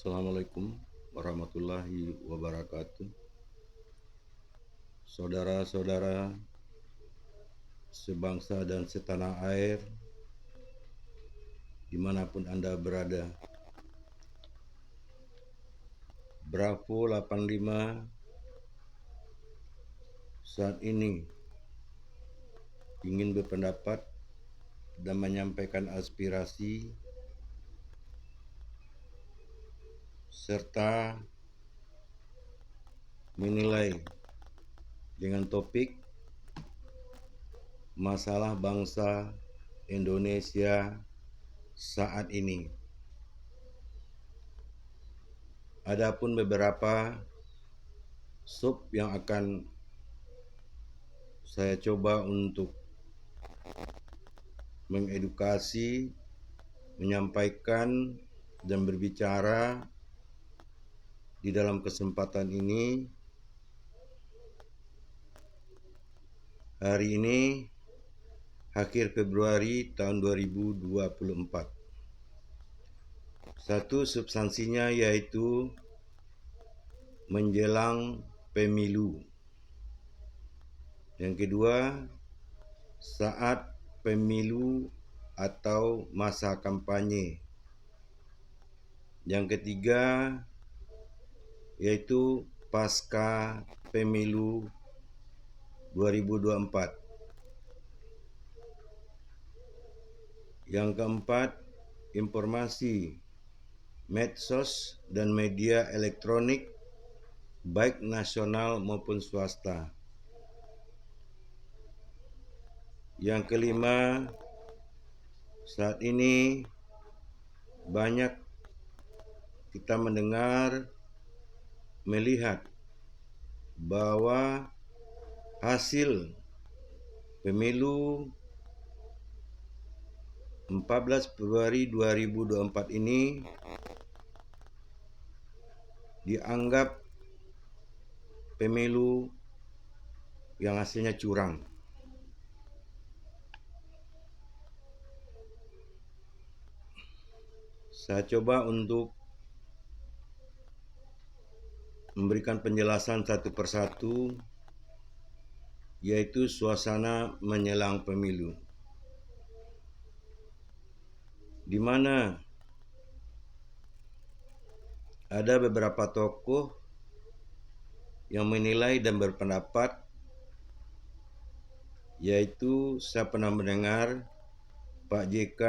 Assalamualaikum warahmatullahi wabarakatuh. Saudara-saudara sebangsa dan setanah air, dimanapun Anda berada. Bravo 85 saat ini ingin berpendapat dan menyampaikan aspirasi serta menilai dengan topik masalah bangsa Indonesia saat ini. Adapun beberapa sub yang akan saya coba untuk mengedukasi, menyampaikan dan berbicara di dalam kesempatan ini. Hari ini akhir Februari tahun 2024. Satu substansinya yaitu menjelang pemilu. Yang kedua, saat pemilu atau masa kampanye. Yang ketiga, yaitu pasca pemilu 2024. Yang keempat, informasi medsos dan media elektronik baik nasional maupun swasta. Yang kelima, saat ini banyak kita mendengar, melihat bahwa hasil pemilu 14 Februari 2024 ini dianggap pemilu yang hasilnya curang. Saya coba untuk memberikan penjelasan satu persatu, yaitu suasana menjelang pemilu, di mana ada beberapa tokoh yang menilai dan berpendapat, yaitu saya pernah mendengar Pak JK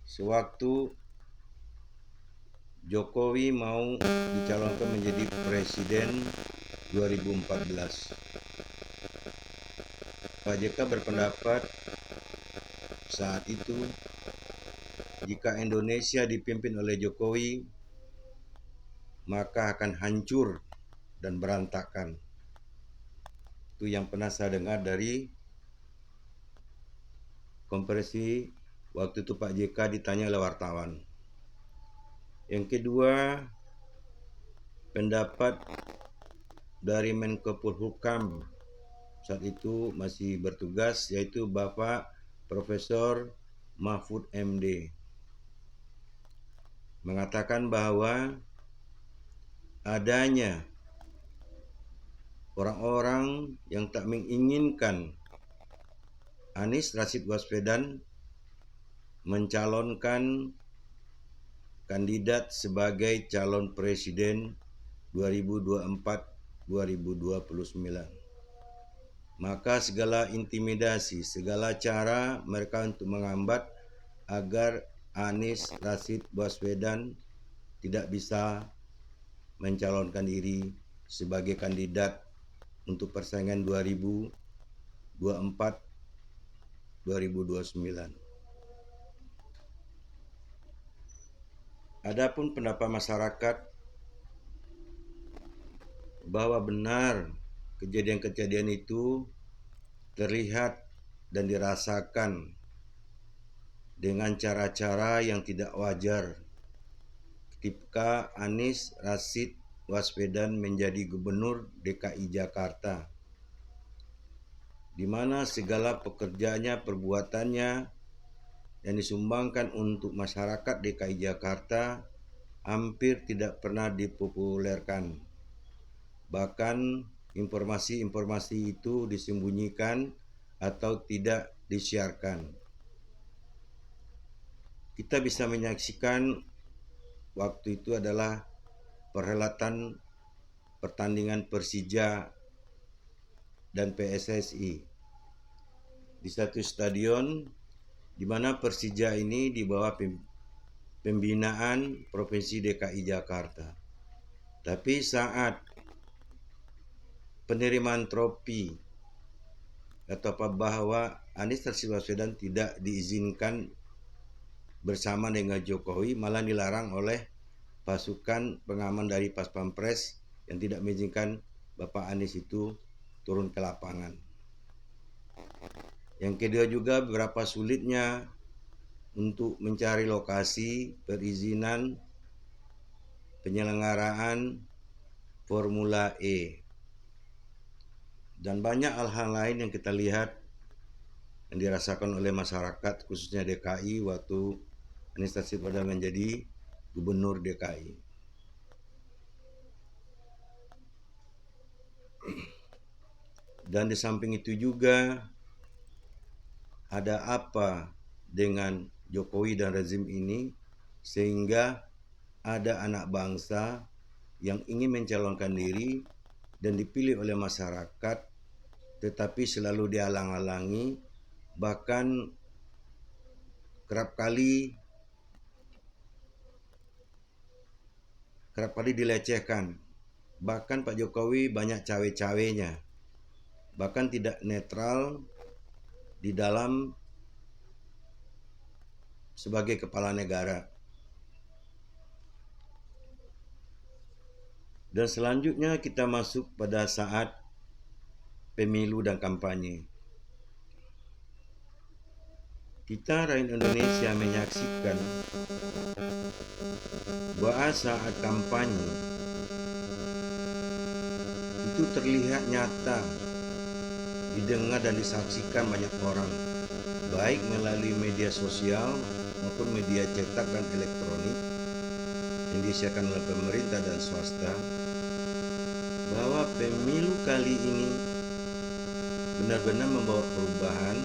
sewaktu Jokowi mau dicalonkan menjadi presiden 2014. Pak JK berpendapat saat itu jika Indonesia dipimpin oleh Jokowi maka akan hancur dan berantakan. Itu yang pernah saya dengar dari konferensi waktu itu Pak JK ditanya oleh wartawan. Yang kedua, pendapat dari Menko Polhukam saat itu masih bertugas, yaitu Bapak Profesor Mahfud MD, mengatakan bahwa adanya orang-orang yang tak menginginkan Anies Rashid Baswedan mencalonkan kandidat sebagai calon presiden 2024-2029. Maka segala intimidasi, segala cara mereka untuk menghambat agar Anies Rashid Baswedan tidak bisa mencalonkan diri sebagai kandidat untuk persaingan 2024-2029. Adapun pendapat masyarakat bahwa benar kejadian-kejadian itu terlihat dan dirasakan dengan cara-cara yang tidak wajar ketika Anies Rashid Baswedan menjadi gubernur DKI Jakarta, di mana segala pekerjaannya, perbuatannya yang disumbangkan untuk masyarakat DKI Jakarta hampir tidak pernah dipopulerkan. Bahkan informasi-informasi itu disembunyikan atau tidak disiarkan. Kita bisa menyaksikan waktu itu adalah perhelatan pertandingan Persija dan PSSI di satu stadion di mana Persija ini di bawah pembinaan Provinsi DKI Jakarta. Tapi saat penerimaan trofi atau bahwa Anies Baswedan tidak diizinkan bersama dengan Jokowi, malah dilarang oleh pasukan pengaman dari Pas Pampres yang tidak mengizinkan Bapak Anies itu turun ke lapangan. Yang kedua juga berapa sulitnya untuk mencari lokasi perizinan penyelenggaraan Formula E. Dan banyak hal-hal lain yang kita lihat yang dirasakan oleh masyarakat khususnya DKI waktu Anies Baswedan menjadi gubernur DKI. Dan di samping itu juga ada apa dengan Jokowi dan rezim ini sehingga ada anak bangsa yang ingin mencalonkan diri dan dipilih oleh masyarakat tetapi selalu dihalang-halangi, bahkan kerap kali dilecehkan. Bahkan Pak Jokowi banyak cawe-cawenya, bahkan tidak netral di dalam sebagai kepala negara. Dan selanjutnya kita masuk pada saat pemilu dan kampanye. Kita rakyat Indonesia menyaksikan bahwa saat kampanye itu terlihat nyata, didengar dan disaksikan banyak orang, baik melalui media sosial maupun media cetak dan elektronik yang disiarkan oleh pemerintah dan swasta, bahwa pemilu kali ini benar-benar membawa perubahan,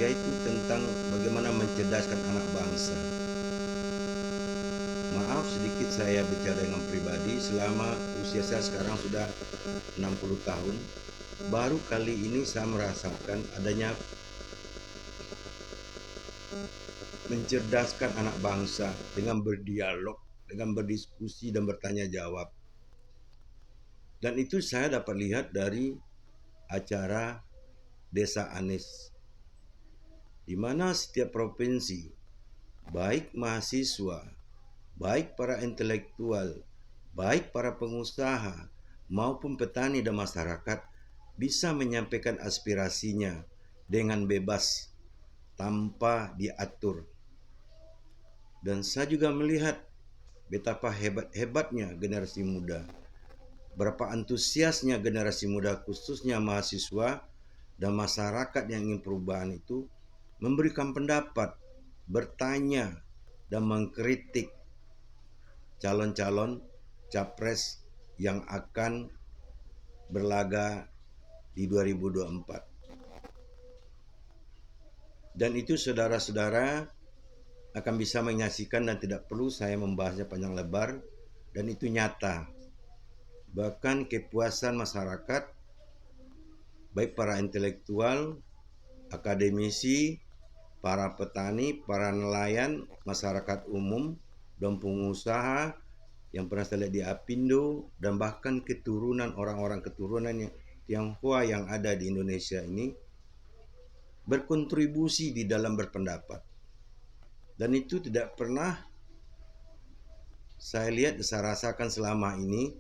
yaitu tentang bagaimana mencerdaskan anak bangsa. Maaf sedikit saya bicara dengan pribadi, selama usia saya sekarang sudah 60 tahun, baru kali ini saya merasakan adanya mencerdaskan anak bangsa dengan berdialog, dengan berdiskusi dan bertanya jawab. Dan itu saya dapat lihat dari acara Desa Anies, di mana setiap provinsi, baik mahasiswa, baik para intelektual, baik para pengusaha, maupun petani dan masyarakat bisa menyampaikan aspirasinya dengan bebas tanpa diatur. Dan saya juga melihat betapa hebat-hebatnya generasi muda, berapa antusiasnya generasi muda khususnya mahasiswa dan masyarakat yang ingin perubahan itu memberikan pendapat, bertanya, dan mengkritik calon-calon capres yang akan berlaga di 2024. Dan itu saudara-saudara akan bisa menyaksikan dan tidak perlu saya membahasnya panjang lebar, dan itu nyata. Bahkan kepuasan masyarakat, baik para intelektual, akademisi, para petani, para nelayan, masyarakat umum, dan pengusaha yang pernah saya lihat di Apindo, dan bahkan keturunan orang-orang keturunan Tionghoa yang ada di Indonesia ini berkontribusi di dalam berpendapat. Dan itu tidak pernah saya lihat, saya rasakan selama ini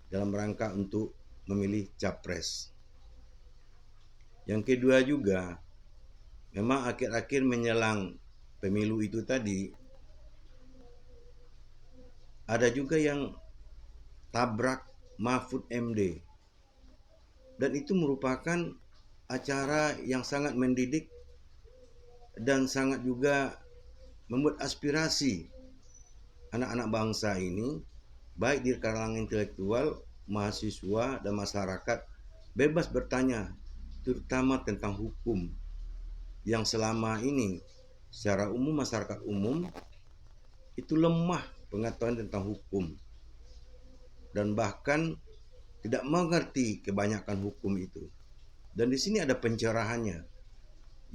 dalam rangka untuk memilih capres. Yang kedua juga, memang akhir-akhir menjelang pemilu itu tadi, ada juga yang tabrak Mahfud MD. Dan itu merupakan acara yang sangat mendidik dan sangat juga membuat aspirasi anak-anak bangsa ini, baik di kalangan intelektual, mahasiswa, dan masyarakat, bebas bertanya, terutama tentang hukum yang selama ini secara umum masyarakat umum itu lemah pengetahuan tentang hukum dan bahkan tidak mengerti kebanyakan hukum itu. Dan di sini ada pencerahannya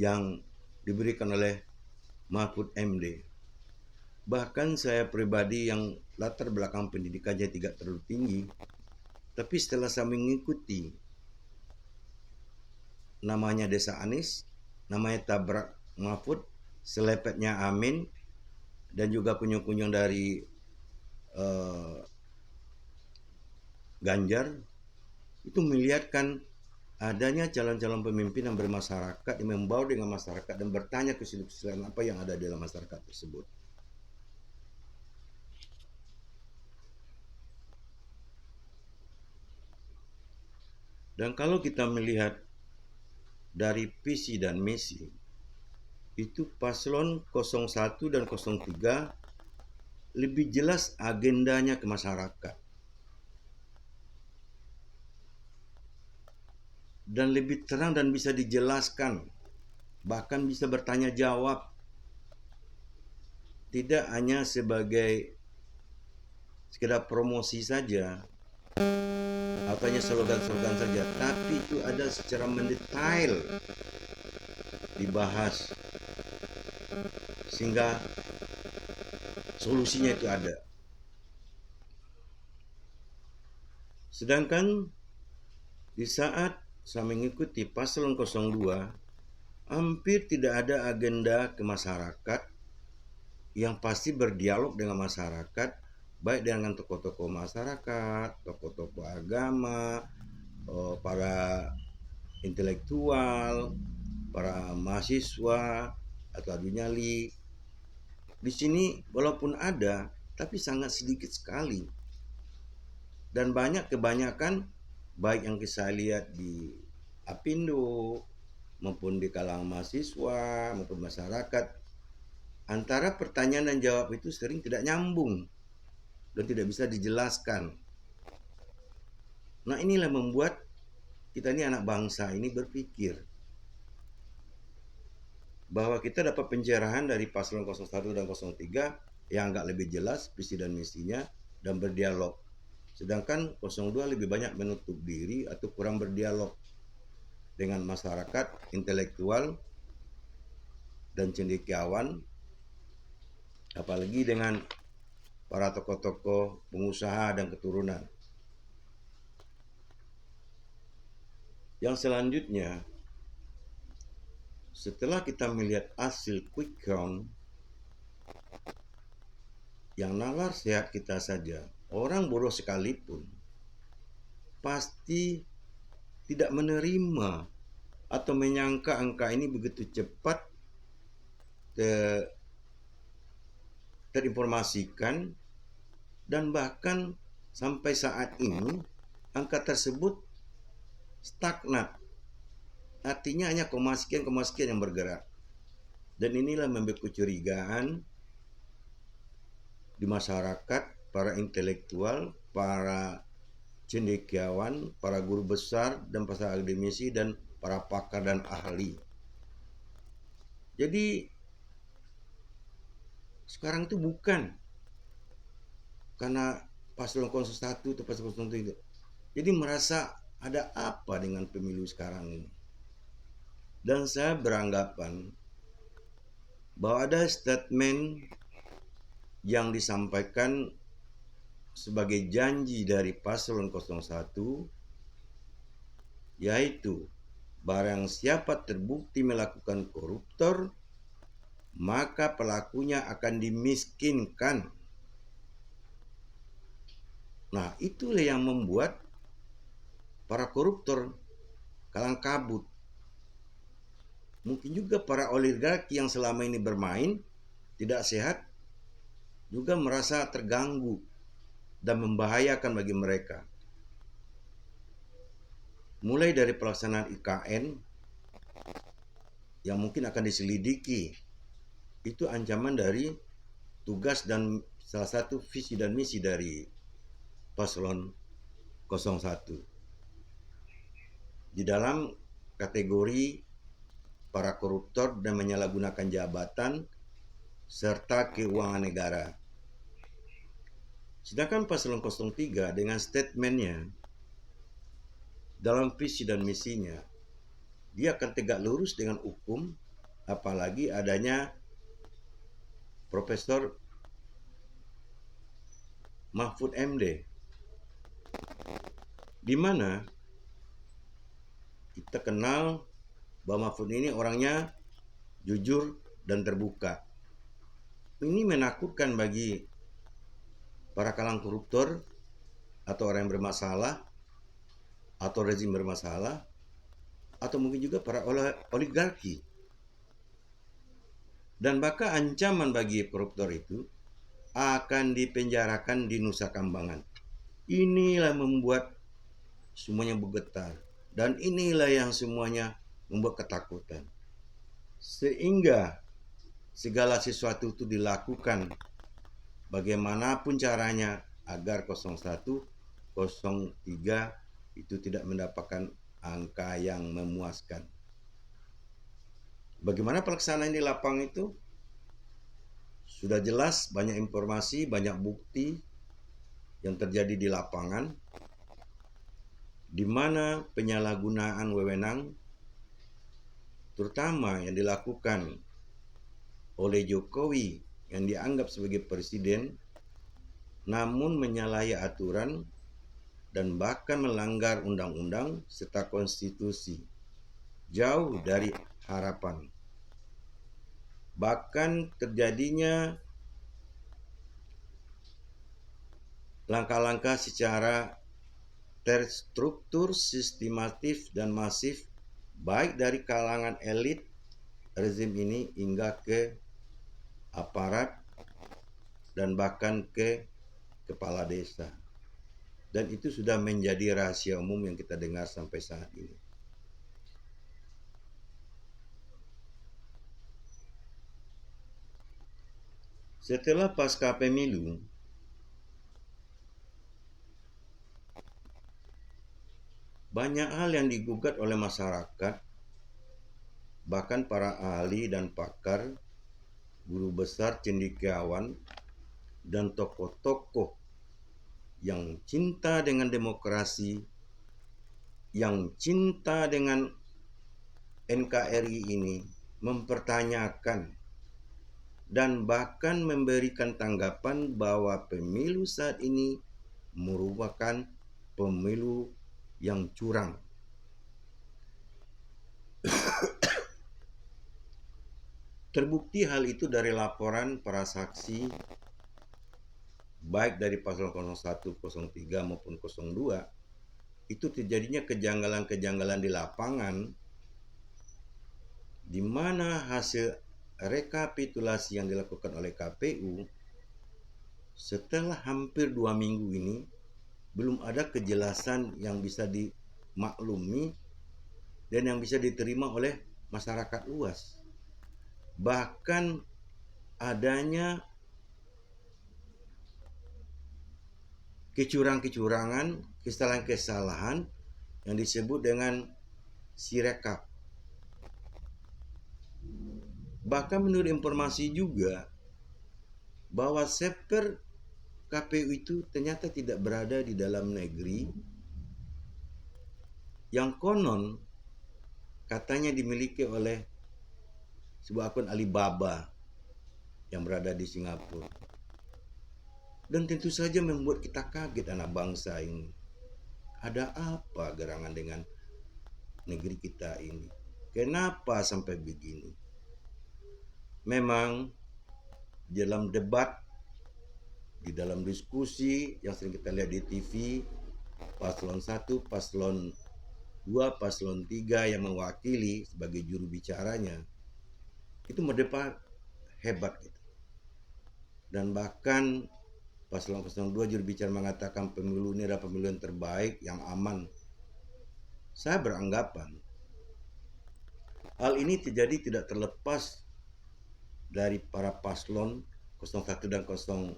yang diberikan oleh Mahfud MD. Bahkan saya pribadi yang latar belakang pendidikannya tidak terlalu tinggi, tapi setelah saya mengikuti namanya Desa Anies, namanya Tabrak Mahfud, selepetnya Amin, dan juga kunjung-kunjung dari Ganjar, itu melihatkan adanya calon-calon pemimpin yang bermasyarakat, yang membaur dengan masyarakat dan bertanya kesulitan apa yang ada dalam masyarakat tersebut. Dan kalau kita melihat dari visi dan misi, itu paslon 01 dan 03 lebih jelas agendanya ke masyarakat. Dan lebih terang dan bisa dijelaskan, bahkan bisa bertanya jawab, tidak hanya sebagai sekedar promosi saja atau hanya slogan-slogan saja, tapi itu ada secara mendetail dibahas sehingga solusinya itu ada. Sedangkan di saat saya mengikuti paslon 02, hampir tidak ada agenda ke masyarakat yang pasti berdialog dengan masyarakat, baik dengan tokoh-tokoh masyarakat, tokoh-tokoh agama, para intelektual, para mahasiswa atau nyali. Di sini walaupun ada, tapi sangat sedikit sekali. Dan kebanyakan baik yang saya lihat di Apindo maupun di kalangan mahasiswa maupun masyarakat, antara pertanyaan dan jawab itu sering tidak nyambung dan tidak bisa dijelaskan. Nah, inilah membuat kita ini anak bangsa ini berpikir bahwa kita dapat pencerahan dari paslon 01 dan 03 yang agak lebih jelas visi dan misinya dan berdialog. Sedangkan 02 lebih banyak menutup diri atau kurang berdialog dengan masyarakat, intelektual, dan cendekiawan, apalagi dengan para tokoh-tokoh pengusaha dan keturunan. Yang selanjutnya, setelah kita melihat hasil quick count, yang nalar sehat kita saja, orang bodoh sekalipun pasti tidak menerima atau menyangka angka ini begitu cepat terinformasikan, dan bahkan sampai saat ini angka tersebut stagnan. Artinya hanya koma sekian yang bergerak. Dan inilah membuat kecurigaan di masyarakat, para intelektual, para cendekiawan, para guru besar dan para akademisi dan para pakar dan ahli. Jadi sekarang itu bukan karena paslon 01 atau paslon 03. Jadi merasa ada apa dengan pemilu sekarang ini. Dan saya beranggapan bahwa ada statement yang disampaikan sebagai janji dari paslon 01, yaitu barang siapa terbukti melakukan koruptor, maka pelakunya akan dimiskinkan. Nah, itulah yang membuat para koruptor kalang kabut. Mungkin juga para oligarki yang selama ini bermain tidak sehat juga merasa terganggu dan membahayakan bagi mereka. Mulai dari pelaksanaan IKN yang mungkin akan diselidiki. Itu ancaman dari tugas dan salah satu visi dan misi dari paslon 01. Di dalam kategori para koruptor dan menyalahgunakan jabatan serta keuangan negara. Sedangkan paslon 03 dengan statementnya dalam visi dan misinya, dia akan tegak lurus dengan hukum, apalagi adanya Profesor Mahfud MD, di mana kita kenal bahwa Mahfud ini orangnya jujur dan terbuka. Ini menakutkan bagi para kalang koruptor atau orang yang bermasalah atau rezim bermasalah atau mungkin juga para oligarki. Dan bahkan ancaman bagi koruptor itu akan dipenjarakan di Nusa Kambangan. Inilah membuat semuanya bergetar dan inilah yang semuanya membuat ketakutan. Sehingga segala sesuatu itu dilakukan bagaimanapun caranya agar 01, 03 itu tidak mendapatkan angka yang memuaskan. Bagaimana pelaksanaan di lapangan itu? Sudah jelas banyak informasi, banyak bukti yang terjadi di lapangan, di mana penyalahgunaan wewenang, terutama yang dilakukan oleh Jokowi yang dianggap sebagai presiden, namun menyalahi aturan dan bahkan melanggar undang-undang serta konstitusi, jauh dari harapan. Bahkan terjadinya langkah-langkah secara terstruktur, sistematif, dan masif, baik dari kalangan elit rezim ini hingga ke aparat dan bahkan ke kepala desa. Dan itu sudah menjadi rahasia umum yang kita dengar sampai saat ini. Setelah pasca pemilu, banyak hal yang digugat oleh masyarakat, bahkan para ahli dan pakar, guru besar, cendekiawan, dan tokoh-tokoh yang cinta dengan demokrasi, yang cinta dengan NKRI ini mempertanyakan dan bahkan memberikan tanggapan bahwa pemilu saat ini merupakan pemilu yang curang. Terbukti hal itu dari laporan para saksi baik dari paslon 01, 03 maupun 02, itu terjadinya kejanggalan-kejanggalan di lapangan di mana hasil rekapitulasi yang dilakukan oleh KPU setelah hampir 2 minggu ini belum ada kejelasan yang bisa dimaklumi dan yang bisa diterima oleh masyarakat luas. Bahkan adanya kecurangan-kecurangan, kesalahan-kesalahan yang disebut dengan sirekap. Bahkan menurut informasi juga bahwa server KPU itu ternyata tidak berada di dalam negeri, yang konon katanya dimiliki oleh sebuah akun Alibaba yang berada di Singapura. Dan tentu saja membuat kita kaget anak bangsa ini. Ada apa gerangan dengan negeri kita ini? Kenapa sampai begini? Memang dalam debat, di dalam diskusi yang sering kita lihat di TV, paslon 1, paslon 2, paslon 3 yang mewakili sebagai juru bicaranya, itu berdebat hebat gitu. Dan bahkan paslon 02 juru bicara mengatakan pemilu ini adalah pemilu yang terbaik, yang aman. Saya beranggapan Hal ini terjadi tidak terlepas dari para paslon 01 dan 03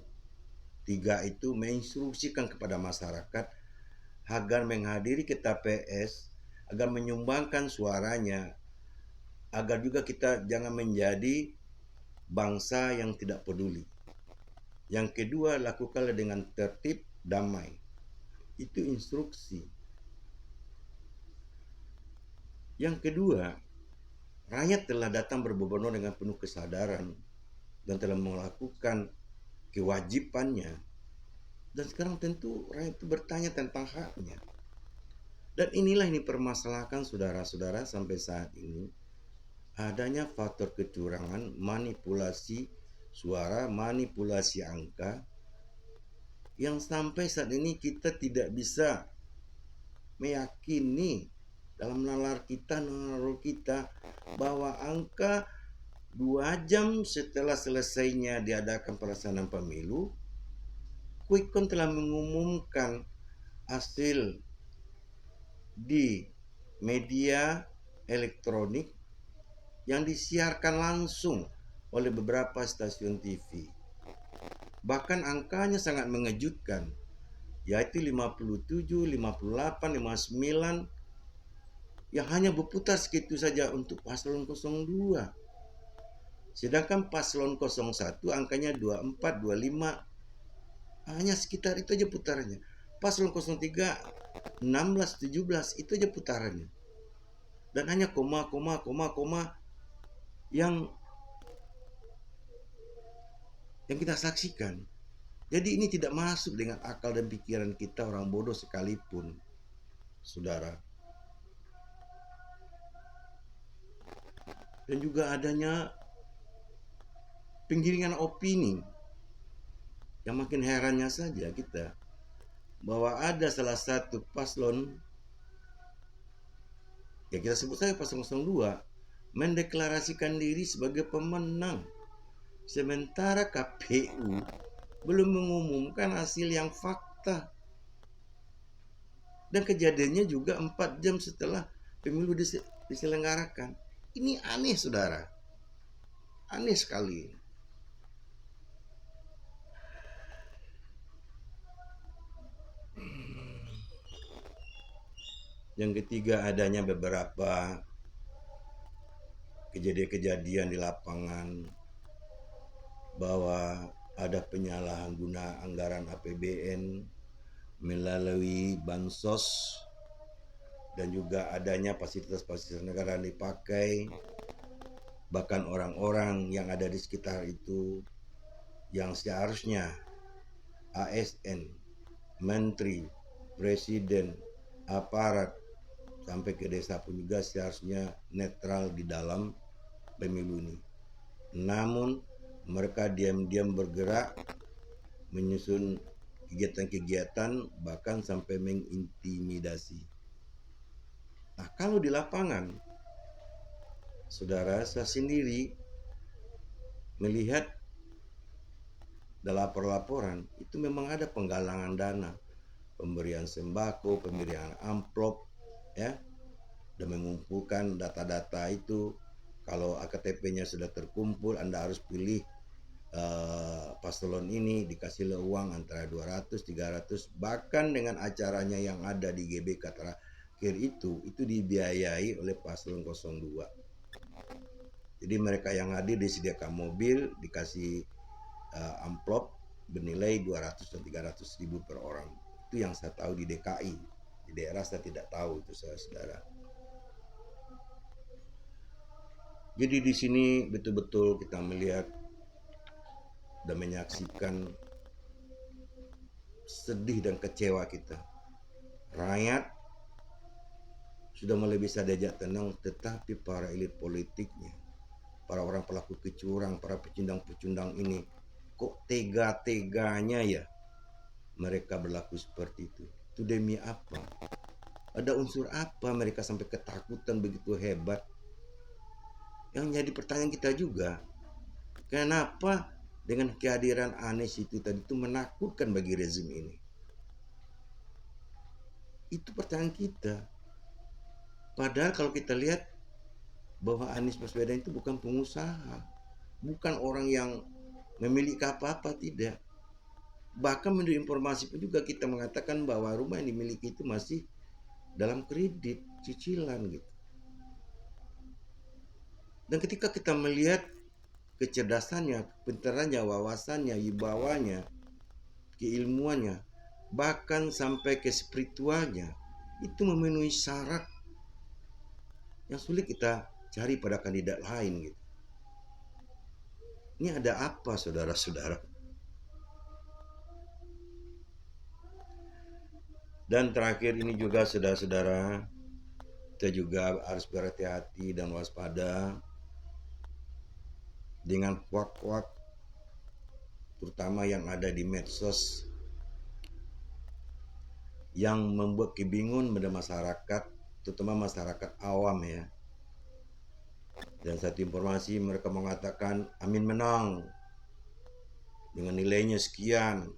itu menginstruksikan kepada masyarakat agar menghadiri ke TPS, agar menyumbangkan suaranya, agar juga kita jangan menjadi bangsa yang tidak peduli. Yang kedua, lakukanlah dengan tertib, damai. Itu instruksi. Yang kedua, rakyat telah datang berbondong-bondong dengan penuh kesadaran dan telah melakukan kewajibannya. Dan sekarang tentu rakyat itu bertanya tentang haknya. Dan inilah ini permasalahan saudara-saudara sampai saat ini. Adanya faktor kecurangan, manipulasi suara, manipulasi angka, yang sampai saat ini kita tidak bisa meyakini dalam nalar kita bahwa angka 2 jam setelah selesainya diadakan pelaksanaan pemilu, Quick Count telah mengumumkan hasil di media elektronik yang disiarkan langsung oleh beberapa stasiun TV. Bahkan angkanya sangat mengejutkan, yaitu 57, 58, 59 yang hanya berputar segitu saja untuk paslon 02. Sedangkan paslon 01 angkanya 24, 25, hanya sekitar itu aja putarannya. Paslon 03 16, 17 itu aja putarannya. Dan hanya koma yang kita saksikan. Jadi ini tidak masuk dengan akal dan pikiran kita orang bodoh sekalipun, saudara. Dan juga adanya penggiringan opini. Yang makin herannya saja kita, bahwa ada salah satu paslon, ya kita sebut saja paslon 02, mendeklarasikan diri sebagai pemenang. Sementara KPU belum mengumumkan hasil yang fakta. Dan kejadiannya juga 4 jam setelah pemilu diselenggarakan. Ini aneh, saudara. Aneh sekali. Yang ketiga, adanya beberapa kejadian-kejadian di lapangan bahwa ada penyalahgunaan anggaran APBN melalui bansos, dan juga adanya fasilitas-fasilitas negara yang dipakai, bahkan orang-orang yang ada di sekitar itu yang seharusnya ASN, menteri, presiden, aparat, sampai ke desa pun juga seharusnya netral di dalam pemilu ini. Namun mereka diam-diam bergerak menyusun kegiatan-kegiatan, bahkan sampai mengintimidasi. Nah, kalau di lapangan, saudara, saya sendiri melihat dalam laporan itu memang ada penggalangan dana, pemberian sembako, pemberian amplop, ya, dan mengumpulkan data-data itu. Kalau KTP-nya sudah terkumpul, Anda harus pilih paslon ini, dikasih uang antara 200, 300, bahkan dengan acaranya yang ada di GBK terakhir itu dibiayai oleh paslon 02. Jadi mereka yang hadir disediakan mobil, dikasih amplop bernilai 200 dan 300 ribu per orang. Itu yang saya tahu di DKI. Di daerah saya tidak tahu itu, saudara. Jadi di sini betul-betul kita melihat dan menyaksikan sedih dan kecewa kita. Rakyat sudah mulai bisa diajak tenang, tetapi para elit politiknya, para orang pelaku kecurang, para pecundang-pecundang ini, kok tega-teganya ya mereka berlaku seperti itu. Itu demi apa? Ada unsur apa mereka sampai ketakutan begitu hebat? Yang jadi pertanyaan kita juga, kenapa dengan kehadiran Anies itu tadi itu menakutkan bagi rezim ini? Itu pertanyaan kita. Padahal kalau kita lihat bahwa Anies Baswedan itu bukan pengusaha, bukan orang yang memiliki apa-apa, tidak. Bahkan menurut informasi pun juga kita mengatakan bahwa rumah yang dimiliki itu masih dalam kredit cicilan gitu. Dan ketika kita melihat kecerdasannya, kepintarannya, wawasannya, wibawanya, keilmuannya, bahkan sampai ke spiritualnya, itu memenuhi syarat yang sulit kita cari pada kandidat lain gitu. Ini ada apa saudara-saudara? Dan terakhir ini juga saudara-saudara, kita juga harus berhati-hati dan waspada dengan hoak-hoak terutama yang ada di medsos yang membuat kebingungan pada masyarakat, terutama masyarakat awam ya. Dan satu informasi mereka mengatakan Amin menang dengan nilainya sekian.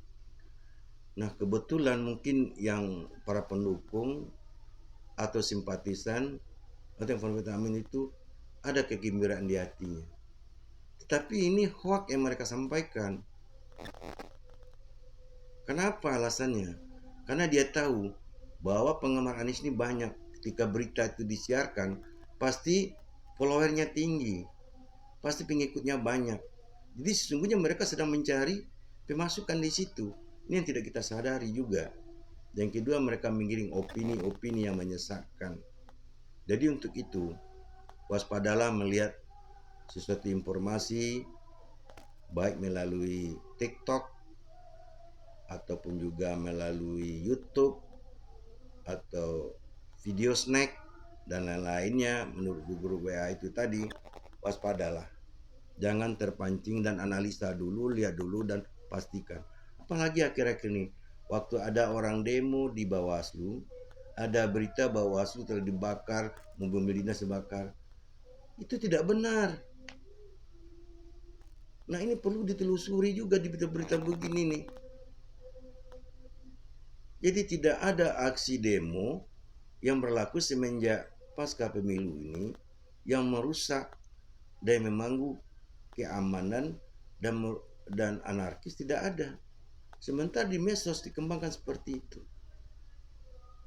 Nah kebetulan mungkin yang para pendukung atau simpatisan atau yang favorit Amin itu ada kegembiraan di hatinya. Tetapi ini hoax yang mereka sampaikan. Kenapa alasannya? Karena dia tahu bahwa penggemar Anies ini banyak. Ketika berita itu disiarkan, pasti followernya tinggi, pasti pengikutnya banyak. Jadi sesungguhnya mereka sedang mencari pemasukan di situ. Ini yang tidak kita sadari juga. Yang kedua, mereka mengiring opini-opini yang menyesatkan. Jadi untuk itu, waspadalah melihat sesuatu informasi baik melalui TikTok ataupun juga melalui YouTube atau video snack dan lain-lainnya menurut guru WA itu tadi. Waspadalah, jangan terpancing dan analisa dulu, lihat dulu dan pastikan. Apalagi akhir-akhir ini waktu ada orang demo di Bawaslu, ada berita Bawaslu telah dibakar, mobil dinas dibakar. Itu tidak benar. Nah ini perlu ditelusuri juga di berita-berita begini nih. Jadi tidak ada aksi demo yang berlaku semenjak pasca pemilu ini yang merusak dan mengganggu keamanan dan anarkis, tidak ada. Sementara di medsos dikembangkan seperti itu.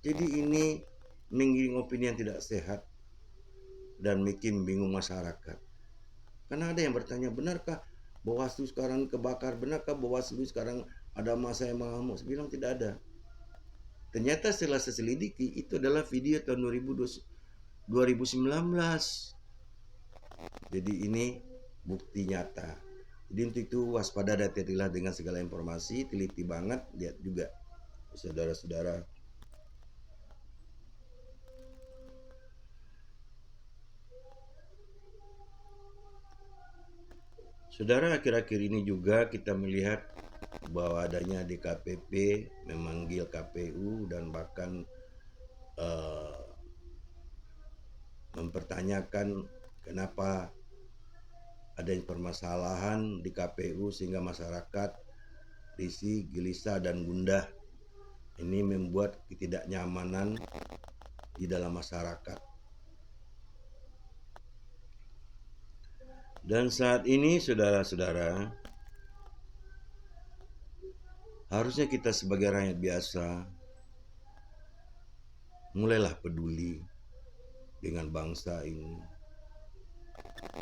Jadi ini mengiring opini yang tidak sehat dan bikin bingung masyarakat. Karena ada yang bertanya, benarkah Bawaslu sekarang kebakar? Benarkah Bawaslu sekarang ada masa yang mengamuk? Saya bilang tidak ada. Ternyata setelah saya selidiki, itu adalah video tahun 2019. Jadi ini bukti nyata. Jadi untuk itu waspada dan hati-hatilah dengan segala informasi, teliti banget, lihat juga saudara-saudara. Saudara, akhir-akhir ini juga kita melihat bahwa adanya DKPP memanggil KPU dan bahkan mempertanyakan kenapa ada permasalahan di KPU sehingga masyarakat risih, gelisah dan gundah. Ini membuat ketidaknyamanan di dalam masyarakat. Dan saat ini saudara-saudara, harusnya kita sebagai rakyat biasa mulailah peduli dengan bangsa ini.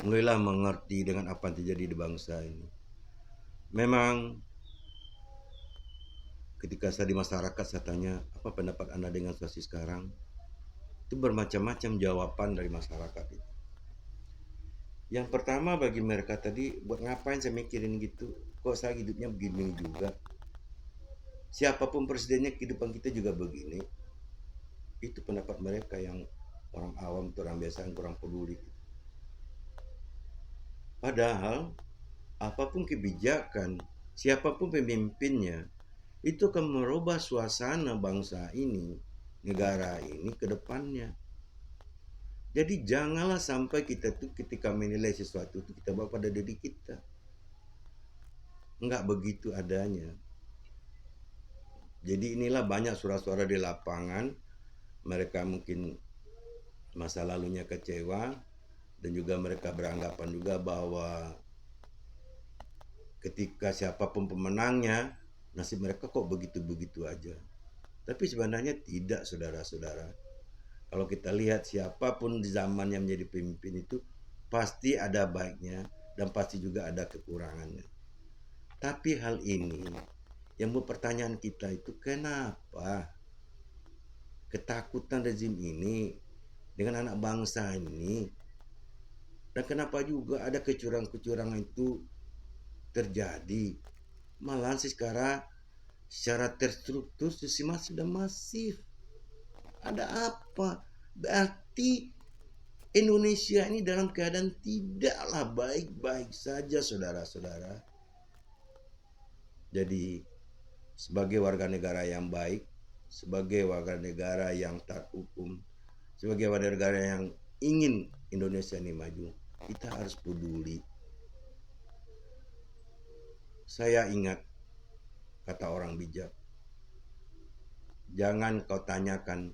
Mulailah mengerti dengan apa yang terjadi di bangsa ini. Memang ketika saya di masyarakat saya tanya, apa pendapat Anda dengan situasi sekarang? Itu bermacam-macam jawaban dari masyarakat itu. Yang pertama bagi mereka tadi, buat ngapain saya mikirin gitu? Kok saya hidupnya begini juga? Siapapun presidennya, kehidupan kita juga begini. Itu pendapat mereka yang orang awam, orang biasa yang kurang peduli. Padahal apapun kebijakan, siapapun pemimpinnya, itu akan merubah suasana bangsa ini, negara ini ke depannya. Jadi janganlah sampai kita tuh ketika menilai sesuatu itu kita bawa pada diri kita. Enggak begitu adanya. Jadi inilah banyak suara-suara di lapangan. Mereka mungkin masa lalunya kecewa, Dan juga mereka beranggapan juga bahwa ketika siapapun pemenangnya, nasib mereka kok begitu-begitu aja. Tapi sebenarnya tidak, saudara-saudara. Kalau kita lihat siapapun di zaman yang menjadi pemimpin itu pasti ada baiknya dan pasti juga ada kekurangannya. Tapi hal ini yang pertanyaan kita itu, kenapa ketakutan rezim ini dengan anak bangsa ini, dan kenapa juga ada kecurangan-kecurangan itu terjadi. Malahan sekarang secara terstruktur sistematis sudah masif. Ada apa? Berarti Indonesia ini dalam keadaan tidaklah baik-baik saja, saudara-saudara. Jadi sebagai warga negara yang baik, sebagai warga negara yang taat hukum, sebagai warga negara yang ingin Indonesia ini maju, kita harus peduli. Saya ingat kata orang bijak, jangan kau tanyakan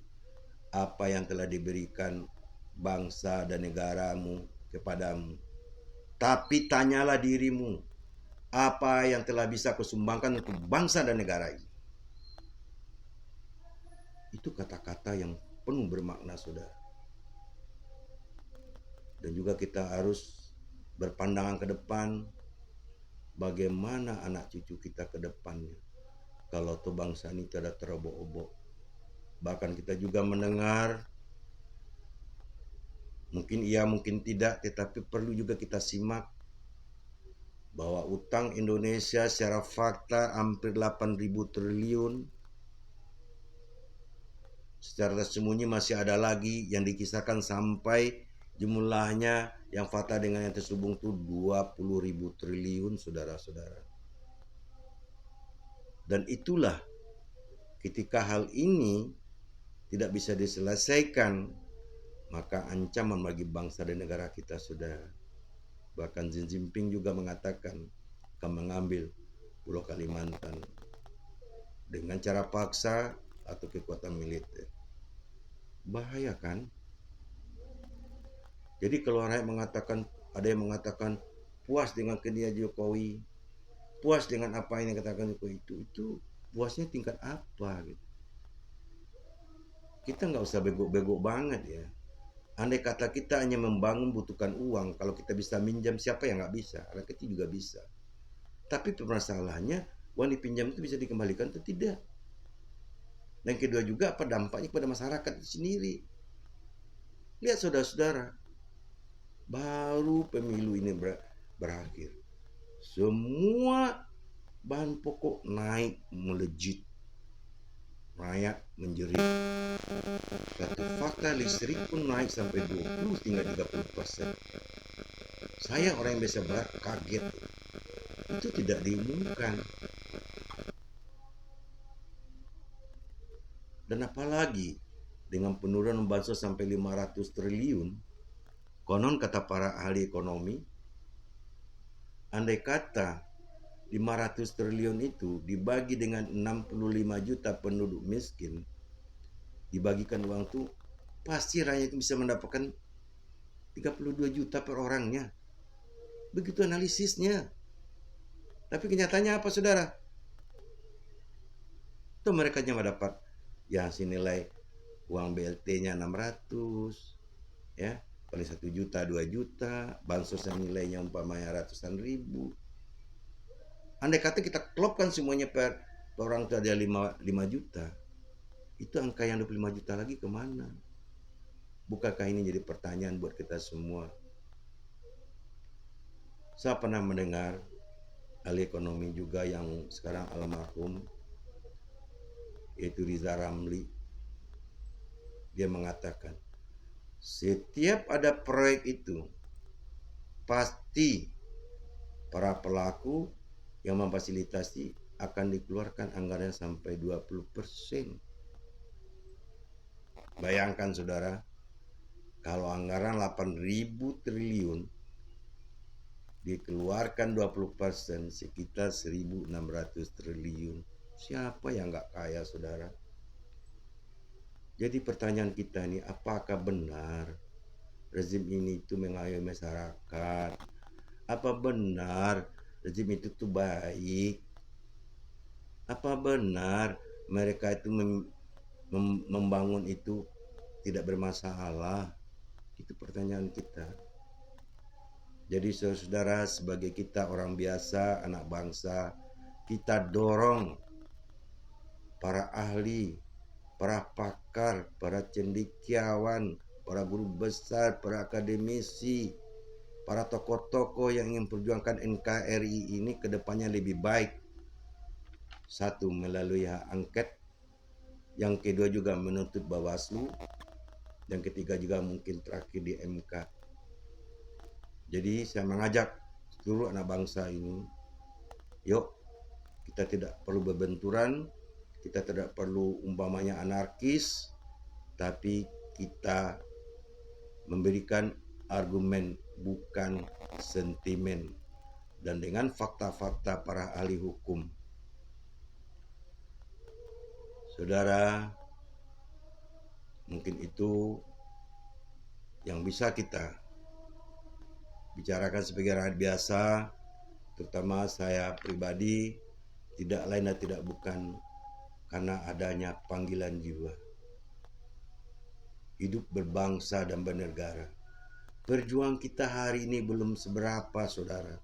apa yang telah diberikan bangsa dan negaramu kepadamu, tapi tanyalah dirimu, apa yang telah bisa kau sumbangkan untuk bangsa dan negara ini. Itu kata-kata yang penuh bermakna, saudara. Dan juga kita harus berpandangan ke depan, bagaimana anak cucu kita ke depannya kalau tuh bangsa ini tidak terobok-obok. Bahkan kita juga mendengar, mungkin iya mungkin tidak, tetapi perlu juga kita simak bahwa utang Indonesia secara fakta hampir 8.000 triliun. Secara tersembunyi masih ada lagi yang dikisahkan sampai jumlahnya yang fakta dengan yang terhubung itu 20.000 triliun, saudara-saudara. Dan itulah ketika hal ini tidak bisa diselesaikan, maka ancaman bagi bangsa dan negara kita, saudara. Bahkan Xi Jinping juga mengatakan akan mengambil Pulau Kalimantan dengan cara paksa atau kekuatan militer. Bahaya kan? Jadi kalau rakyat mengatakan, ada yang mengatakan puas dengan kinerja Jokowi, puas dengan apa yang dikatakan Jokowi, itu puasnya tingkat apa gitu. Kita nggak usah bego-bego banget ya. Andai kata kita hanya membangun butuhkan uang, kalau kita bisa minjam, siapa yang nggak bisa? Rakyat kecil juga bisa. Tapi permasalahannya, uang dipinjam itu bisa dikembalikan atau tidak. Dan kedua juga, apa dampaknya kepada masyarakat itu sendiri. Lihat saudara-saudara, baru pemilu ini berakhir, semua bahan pokok naik melejit, rakyat menjerit. Satu fakta, listrik pun naik sampai 20 hingga 30%. Saya orang yang biasa berat kaget. Itu tidak diumumkan. Dan apalagi dengan penurunan bansos sampai 500 triliun, konon kata para ahli ekonomi, andai kata 500 triliun itu dibagi dengan 65 juta penduduk miskin, dibagikan uang itu, pasti rakyat itu bisa mendapatkan 32 juta per orangnya. Begitu analisisnya. Tapi kenyataannya apa, saudara? Itu mereka cuma dapat yang senilai uang BLT-nya 600, ya, paling 1 juta, 2 juta, bansos yang nilainya umpamanya ratusan ribu. Andai kata kita klopkan semuanya per orang itu ada 5 juta, itu angka yang 25 juta lagi kemana? Bukankah ini jadi pertanyaan buat kita semua? Saya pernah mendengar ahli ekonomi juga yang sekarang almarhum, yaitu Riza Ramli. Dia mengatakan, setiap ada proyek itu, pasti para pelaku yang memfasilitasi akan dikeluarkan anggaran sampai 20%. Bayangkan saudara, kalau anggaran 8.000 triliun dikeluarkan 20%, sekitar 1.600 triliun. Siapa yang nggak kaya, saudara? Jadi pertanyaan kita ini, apakah benar rezim ini itu mengayomi masyarakat? Apa benar rezim itu tuh baik? Apa benar mereka itu membangun itu tidak bermasalah? Itu pertanyaan kita. Jadi saudara, sebagai kita orang biasa, anak bangsa, kita dorong para ahli, para pakar, para cendekiawan, para guru besar, para akademisi, para tokoh-tokoh yang ingin perjuangkan NKRI ini ke depannya lebih baik. Satu, melalui hak angket. Yang kedua juga menuntut Bawaslu. Yang ketiga juga mungkin terakhir di MK. Jadi saya mengajak seluruh anak bangsa ini, yuk kita tidak perlu berbenturan, kita tidak perlu umpamanya anarkis, tapi kita memberikan argumen bukan sentimen dan dengan fakta-fakta para ahli hukum. Saudara, mungkin itu yang bisa kita bicarakan sebagai rakyat biasa, terutama saya pribadi, tidak lain dan tidak bukan karena adanya panggilan jiwa. Hidup berbangsa dan bernegara. Perjuangan kita hari ini belum seberapa, saudara,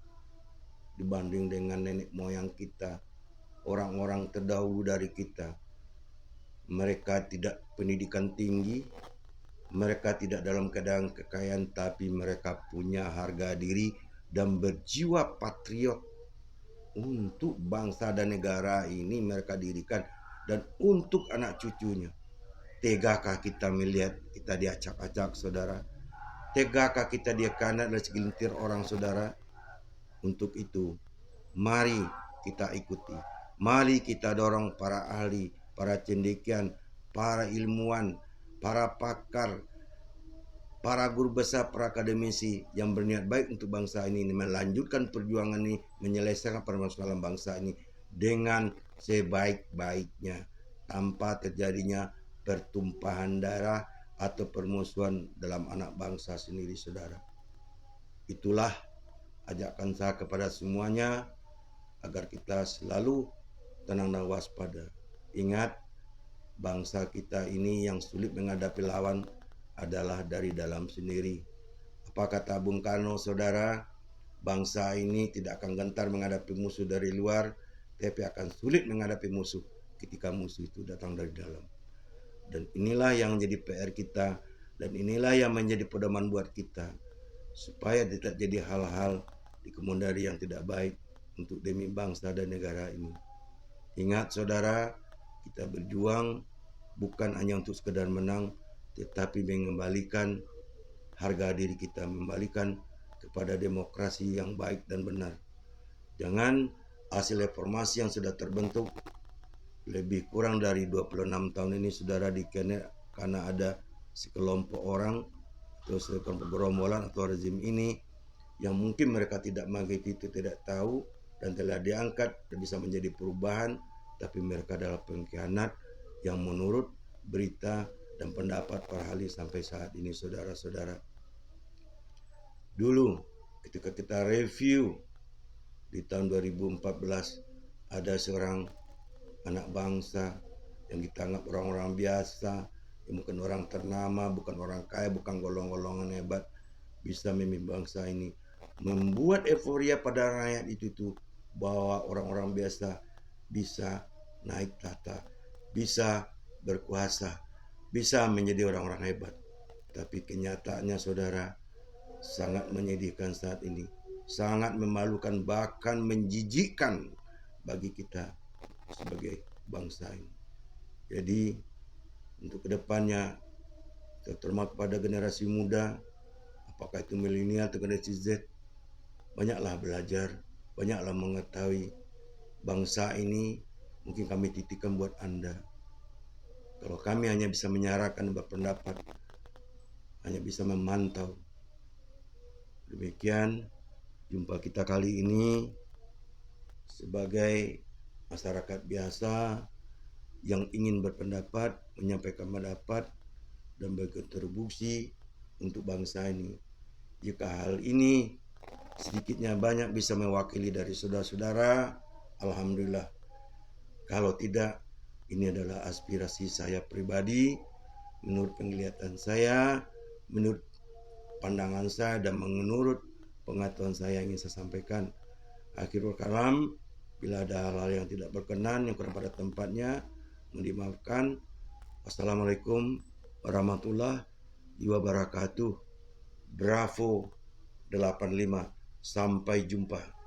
dibanding dengan nenek moyang kita, orang-orang terdahulu dari kita. Mereka tidak pendidikan tinggi, mereka tidak dalam keadaan kekayaan, tapi mereka punya harga diri dan berjiwa patriot untuk bangsa dan negara ini mereka dirikan dan untuk anak cucunya. Tegakah kita melihat kita diacak-acak, saudara? Tegakah kita dikanan oleh segelintir orang, saudara? Untuk itu, mari kita ikuti. Mari kita dorong para ahli, para cendekiawan, para ilmuwan, para pakar, para guru besar, para akademisi yang berniat baik untuk bangsa ini melanjutkan perjuangan ini, menyelesaikan permasalahan bangsa ini dengan sebaik-baiknya tanpa terjadinya pertumpahan darah atau permusuhan dalam anak bangsa sendiri, saudara. Itulah ajakan saya kepada semuanya agar kita selalu tenang dan waspada. Ingat, bangsa kita ini yang sulit menghadapi lawan adalah dari dalam sendiri. Apa kata Bung Karno, saudara? Bangsa ini tidak akan gentar menghadapi musuh dari luar, tapi akan sulit menghadapi musuh ketika musuh itu datang dari dalam. Dan inilah yang menjadi PR kita, dan inilah yang menjadi pedoman buat kita, supaya tidak jadi hal-hal di kemudian hari yang tidak baik untuk demi bangsa dan negara ini. Ingat, saudara, kita berjuang bukan hanya untuk sekedar menang, tetapi mengembalikan harga diri kita, mengembalikan kepada demokrasi yang baik dan benar. Jangan hasil reformasi yang sudah terbentuk lebih kurang dari 26 tahun ini, saudara, karena ada sekelompok orang atau sekelompok gerombolan atau rezim ini yang mungkin mereka tidak mengerti itu, tidak tahu dan telah diangkat dan bisa menjadi perubahan, tapi mereka adalah pengkhianat yang menurut berita dan pendapat para ahli sampai saat ini, saudara-saudara. Dulu ketika kita review di tahun 2014, ada seorang anak bangsa yang kita anggap orang-orang biasa, yang bukan orang ternama, bukan orang kaya, bukan golongan-golongan hebat, bisa memimpin bangsa ini, membuat euforia pada rakyat itu tuh bahwa orang-orang biasa bisa naik tahta, bisa berkuasa, bisa menjadi orang-orang hebat. Tapi kenyataannya, saudara, sangat menyedihkan saat ini, sangat memalukan, bahkan menjijikkan bagi kita sebagai bangsa ini. Jadi untuk kedepannya, terutama kepada generasi muda, apakah itu milenial atau generasi Z, banyaklah belajar, banyaklah mengetahui bangsa ini. Mungkin kami titipkan buat Anda. Kalau kami hanya bisa menyarankan berpendapat, hanya bisa memantau. Demikian jumpa kita kali ini sebagai masyarakat biasa yang ingin berpendapat, menyampaikan pendapat dan berkontribusi untuk bangsa ini. Jika hal ini sedikitnya banyak bisa mewakili dari saudara-saudara, alhamdulillah. Kalau tidak, ini adalah aspirasi saya pribadi, menurut penglihatan saya, menurut pandangan saya, dan menurut pengetahuan saya yang ingin saya sampaikan. Akhirul kalam, bila ada hal-hal yang tidak berkenan, yang kurang pada tempatnya, mohon dimaafkan. Wassalamualaikum warahmatullahi wabarakatuh. Bravo 85. Sampai jumpa.